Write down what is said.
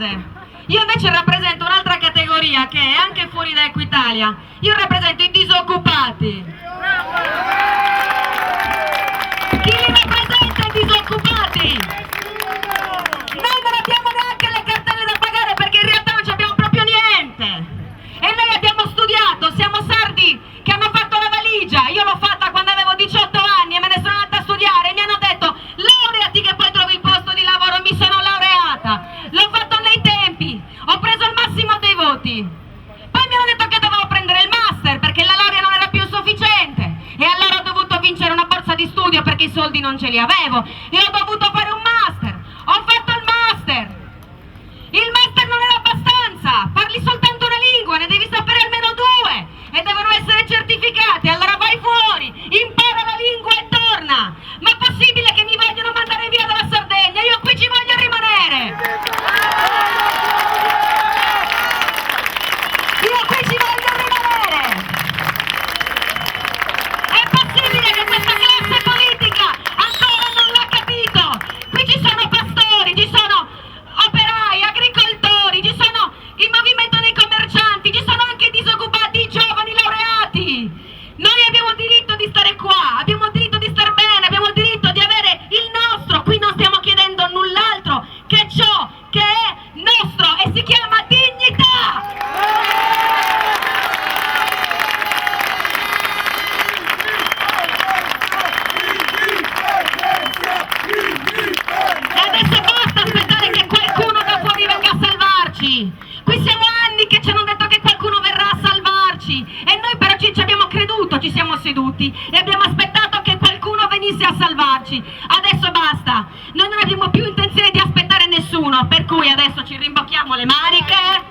base. Io invece rappresento un'altra categoria che è anche fuori da Equitalia. Io rappresento i disoccupati. Chi li rappresenta i disoccupati? Noi non abbiamo neanche le cartelle da pagare perché in realtà non ci abbiamo proprio niente. E noi abbiamo studiato, siamo sardi che hanno fatto la valigia. Io l'ho fatta quando avevo 18 anni e me ne sono andata a studiare e mi hanno detto laureati che poi trovi il posto di lavoro. Mi sono laureata, l'ho fatto nei tempi, ho preso il massimo dei voti. Poi mi hanno detto che dovevo prendere il master perché la laurea non era più sufficiente e allora ho dovuto vincere una borsa di studio perché i soldi non ce li avevo e ho dovuto fare un master. Ho fatto il master. Il master non era abbastanza, parli soltanto una lingua, ne devi sapere almeno 2 e devono essere certificati. Allora vai fuori, impara la lingua e torna. Ma è possibile che mi vogliono mandare via dalla Sardegna? Io qui ci voglio rimanere. Io qui ci voglio rimanere. È possibile che questa classe politica ancora non l'ha capito? Qui ci sono pastori, ci sono operai, agricoltori, ci sono il movimento dei commercianti, ci sono anche i disoccupati, i giovani laureati. Noi abbiamo il diritto di stare qua, abbiamo il diritto di star bene, abbiamo il diritto di avere il nostro. Qui non stiamo chiedendo null'altro che ciò che è nostro e si chiama dignità. E adesso basta aspettare che qualcuno da fuori venga a salvarci. Qui siamo anni che ci hanno detto che qualcuno verrà a salvarci e noi però ci abbiamo creduto, ci siamo seduti e abbiamo aspettato che qualcuno venisse a salvarci. Adesso basta, noi non abbiamo più intenzione di aspettare nessuno, per cui adesso ci rimbocchiamo le maniche